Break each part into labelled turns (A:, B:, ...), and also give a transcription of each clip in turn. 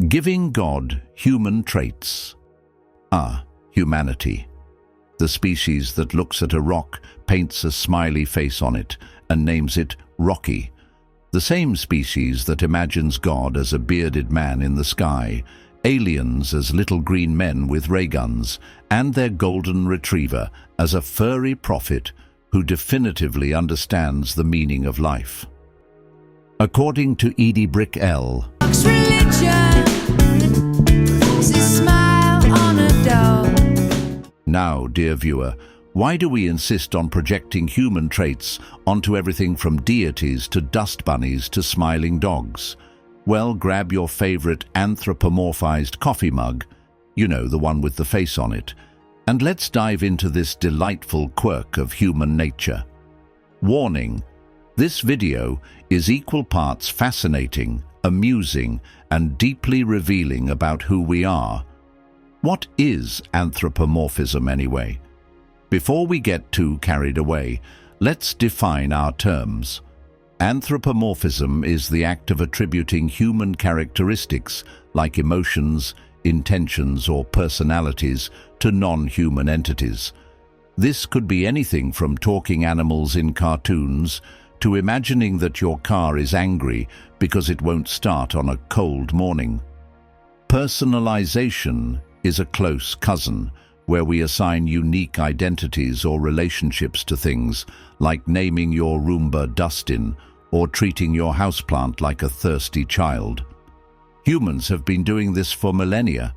A: Giving God human traits. Humanity. The species that looks at a rock, paints a smiley face on it, and names it Rocky. The same species that imagines God as a bearded man in the sky, aliens as little green men with ray guns, and their golden retriever as a furry prophet who definitively understands the meaning of life. According to Edie Brick L. Now, dear viewer, why do we insist on projecting human traits onto everything from deities to dust bunnies to smiling dogs? Well, grab your favorite anthropomorphized coffee mug, you know, the one with the face on it, and let's dive into this delightful quirk of human nature. Warning: this video is equal parts fascinating, amusing, and deeply revealing about who we are. What is anthropomorphism anyway? Before we get too carried away, let's define our terms. Anthropomorphism is the act of attributing human characteristics, like emotions, intentions, or personalities, to non-human entities. This could be anything from talking animals in cartoons to imagining that your car is angry because it won't start on a cold morning. Personalization is a close cousin, where we assign unique identities or relationships to things, like naming your Roomba Dustin or treating your houseplant like a thirsty child. Humans have been doing this for millennia.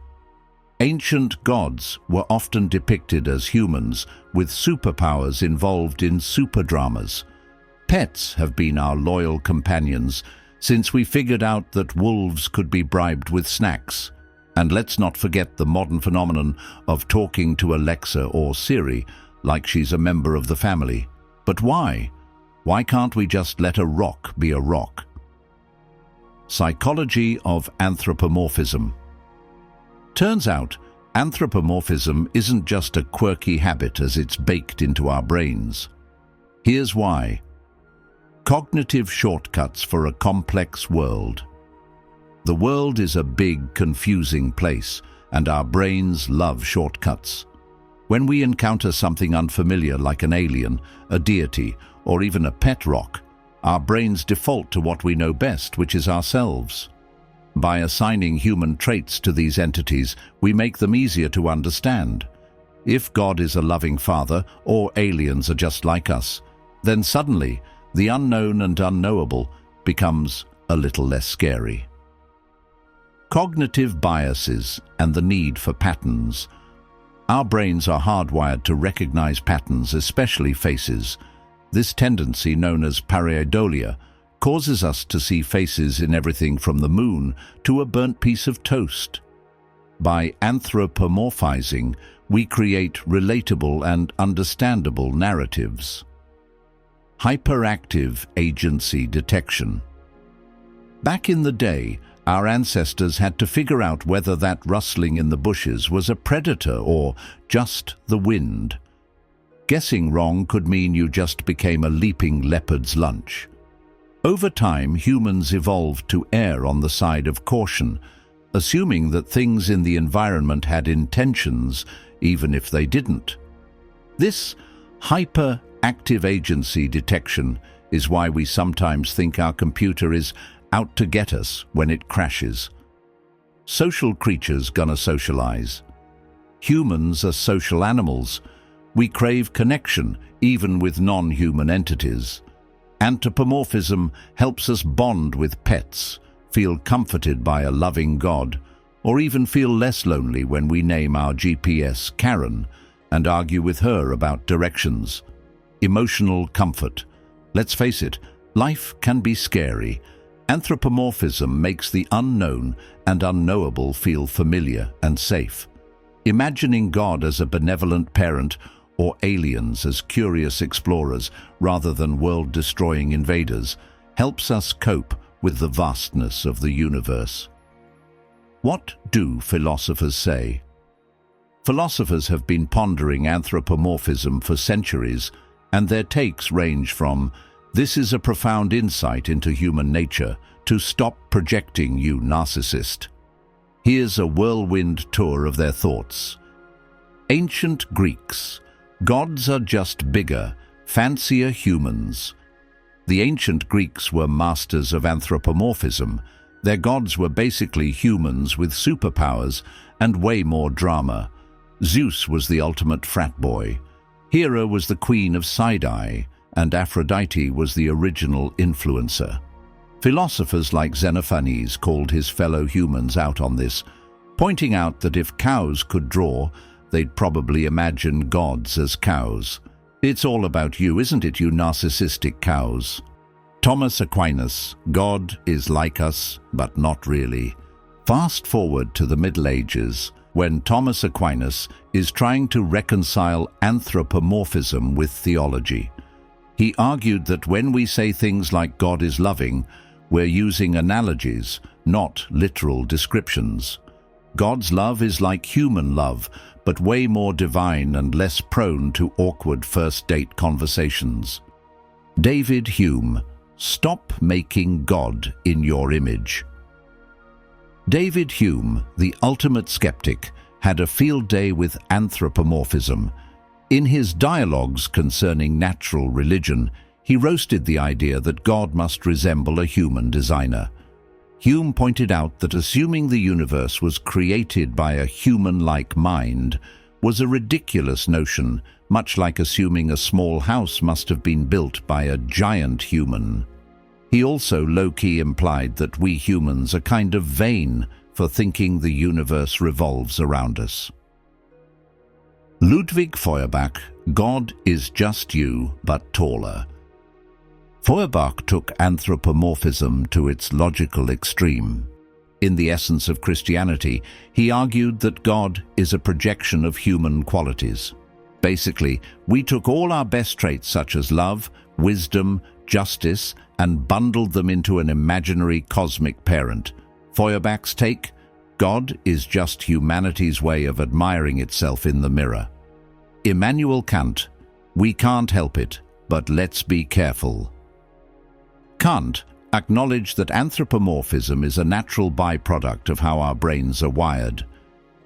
A: Ancient gods were often depicted as humans with superpowers involved in superdramas. Pets have been our loyal companions since we figured out that wolves could be bribed with snacks. And let's not forget the modern phenomenon of talking to Alexa or Siri like she's a member of the family. But why? Why can't we just let a rock be a rock? Psychology of anthropomorphism. Turns out, anthropomorphism isn't just a quirky habit as it's baked into our brains. Here's why. Cognitive shortcuts for a complex world. The world is a big, confusing place, and our brains love shortcuts. When we encounter something unfamiliar like an alien, a deity, or even a pet rock, our brains default to what we know best, which is ourselves. By assigning human traits to these entities, we make them easier to understand. If God is a loving father, or aliens are just like us, then suddenly the unknown and unknowable becomes a little less scary. Cognitive biases and the need for patterns. Our brains are hardwired to recognize patterns, especially faces. This tendency, known as pareidolia, causes us to see faces in everything from the moon to a burnt piece of toast. By anthropomorphizing, we create relatable and understandable narratives. Hyperactive agency detection. Back in the day, our ancestors had to figure out whether that rustling in the bushes was a predator or just the wind. Guessing wrong could mean you just became a leaping leopard's lunch. Over time, humans evolved to err on the side of caution, assuming that things in the environment had intentions, even if they didn't. This hyperactive agency detection is why we sometimes think our computer is out to get us when it crashes. Social creatures gonna socialize. Humans are social animals. We crave connection, even with non-human entities. Anthropomorphism helps us bond with pets, feel comforted by a loving God, or even feel less lonely when we name our GPS Karen and argue with her about directions. Emotional comfort. Let's face it, life can be scary. Anthropomorphism makes the unknown and unknowable feel familiar and safe. Imagining God as a benevolent parent or aliens as curious explorers rather than world-destroying invaders helps us cope with the vastness of the universe. What do philosophers say? Philosophers have been pondering anthropomorphism for centuries, and their takes range from "this is a profound insight into human nature" to "stop projecting, you narcissist." Here's a whirlwind tour of their thoughts. Ancient Greeks. Gods are just bigger, fancier humans. The ancient Greeks were masters of anthropomorphism. Their gods were basically humans with superpowers and way more drama. Zeus was the ultimate frat boy. Hera was the queen of Sidai, and Aphrodite was the original influencer. Philosophers like Xenophanes called his fellow humans out on this, pointing out that if cows could draw, they'd probably imagine gods as cows. It's all about you, isn't it, you narcissistic cows? Thomas Aquinas, God is like us, but not really. Fast forward to the Middle Ages, when Thomas Aquinas is trying to reconcile anthropomorphism with theology. He argued that when we say things like God is loving, we're using analogies, not literal descriptions. God's love is like human love, but way more divine and less prone to awkward first-date conversations. David Hume, stop making God in your image. David Hume, the ultimate skeptic, had a field day with anthropomorphism. In his dialogues concerning natural religion, he roasted the idea that God must resemble a human designer. Hume pointed out that assuming the universe was created by a human-like mind was a ridiculous notion, much like assuming a small house must have been built by a giant human. He also low-key implied that we humans are kind of vain for thinking the universe revolves around us. Ludwig Feuerbach, God is just you, but taller. Feuerbach took anthropomorphism to its logical extreme. In The Essence of Christianity, he argued that God is a projection of human qualities. Basically, we took all our best traits such as love, wisdom, justice, and bundled them into an imaginary cosmic parent. Feuerbach's take: God is just humanity's way of admiring itself in the mirror. Immanuel Kant, we can't help it, but let's be careful. Kant acknowledged that anthropomorphism is a natural byproduct of how our brains are wired.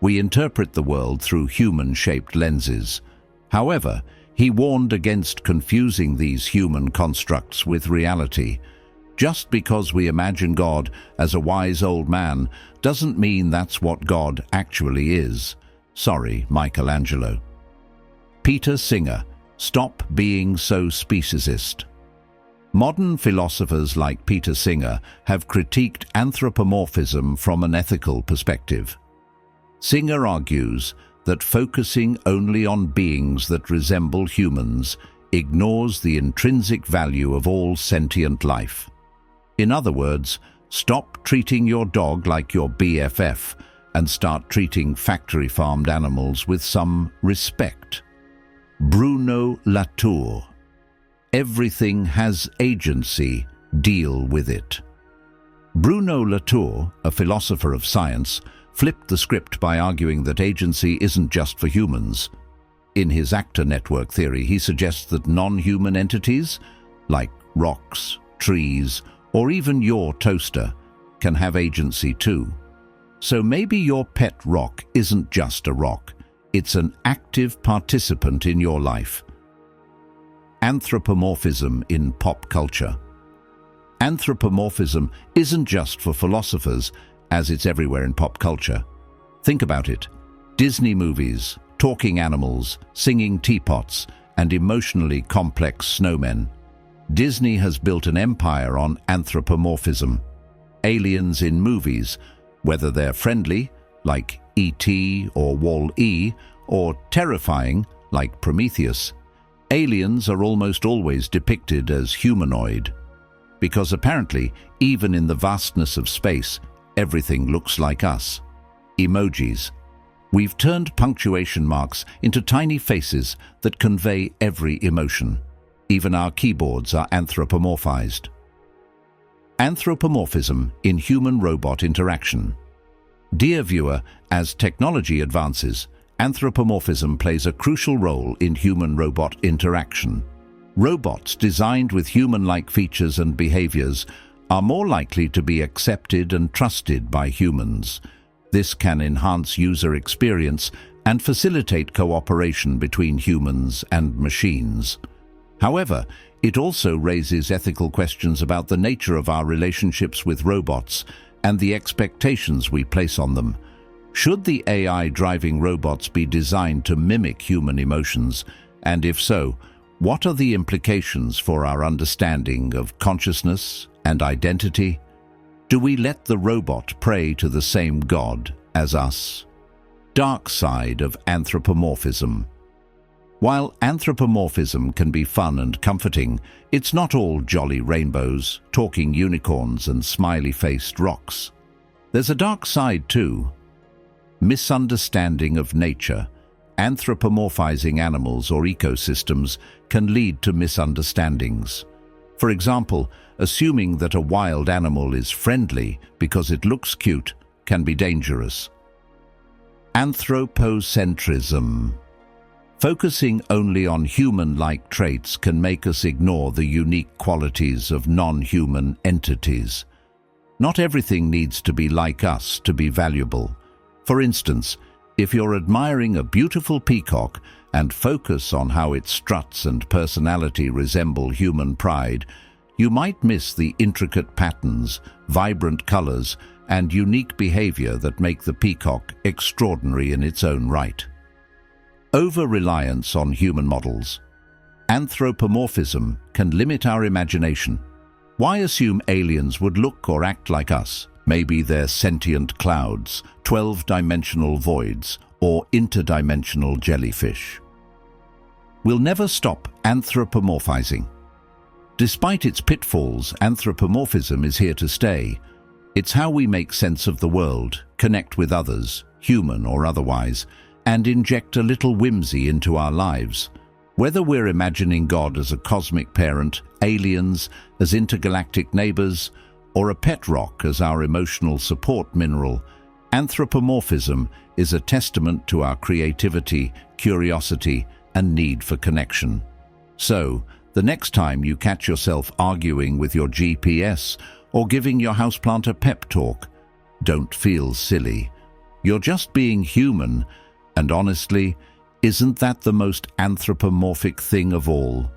A: We interpret the world through human-shaped lenses. However, he warned against confusing these human constructs with reality. Just because we imagine God as a wise old man doesn't mean that's what God actually is. Sorry, Michelangelo. Peter Singer, stop being so speciesist. Modern philosophers like Peter Singer have critiqued anthropomorphism from an ethical perspective. Singer argues that focusing only on beings that resemble humans ignores the intrinsic value of all sentient life. In other words, stop treating your dog like your BFF and start treating factory-farmed animals with some respect. Bruno Latour, everything has agency, deal with it. Bruno Latour, a philosopher of science, flipped the script by arguing that agency isn't just for humans. In his actor network theory, he suggests that non-human entities, like rocks, trees, or even your toaster, can have agency too. So maybe your pet rock isn't just a rock, it's an active participant in your life. Anthropomorphism in pop culture. Anthropomorphism isn't just for philosophers, as it's everywhere in pop culture. Think about it. Disney movies, talking animals, singing teapots, and emotionally complex snowmen. Disney has built an empire on anthropomorphism. Aliens in movies, whether they're friendly, like E.T. or Wall-E, or terrifying, like Prometheus, aliens are almost always depicted as humanoid. Because apparently, even in the vastness of space, everything looks like us. Emojis. We've turned punctuation marks into tiny faces that convey every emotion. Even our keyboards are anthropomorphized. Anthropomorphism in human-robot interaction. Dear viewer, as technology advances, anthropomorphism plays a crucial role in human-robot interaction. Robots designed with human-like features and behaviors are more likely to be accepted and trusted by humans. This can enhance user experience and facilitate cooperation between humans and machines. However, it also raises ethical questions about the nature of our relationships with robots and the expectations we place on them. Should the AI driving robots be designed to mimic human emotions, and if so, what are the implications for our understanding of consciousness and identity? Do we let the robot pray to the same God as us? Dark side of anthropomorphism. While anthropomorphism can be fun and comforting, it's not all jolly rainbows, talking unicorns and smiley-faced rocks. There's a dark side too. Misunderstanding of nature. Anthropomorphizing animals or ecosystems can lead to misunderstandings. For example, assuming that a wild animal is friendly because it looks cute can be dangerous. Anthropocentrism. Focusing only on human-like traits can make us ignore the unique qualities of non-human entities. Not everything needs to be like us to be valuable. For instance, if you're admiring a beautiful peacock and focus on how its struts and personality resemble human pride, you might miss the intricate patterns, vibrant colors, and unique behavior that make the peacock extraordinary in its own right. Over-reliance on human models. Anthropomorphism can limit our imagination. Why assume aliens would look or act like us? Maybe they're sentient clouds, 12-dimensional voids, or interdimensional jellyfish. We'll never stop anthropomorphizing. Despite its pitfalls, anthropomorphism is here to stay. It's how we make sense of the world, connect with others, human or otherwise, and inject a little whimsy into our lives. Whether we're imagining God as a cosmic parent, aliens as intergalactic neighbors, or a pet rock as our emotional support mineral, anthropomorphism is a testament to our creativity, curiosity, and need for connection. So, the next time you catch yourself arguing with your GPS or giving your houseplant a pep talk, don't feel silly. You're just being human, and honestly, isn't that the most anthropomorphic thing of all?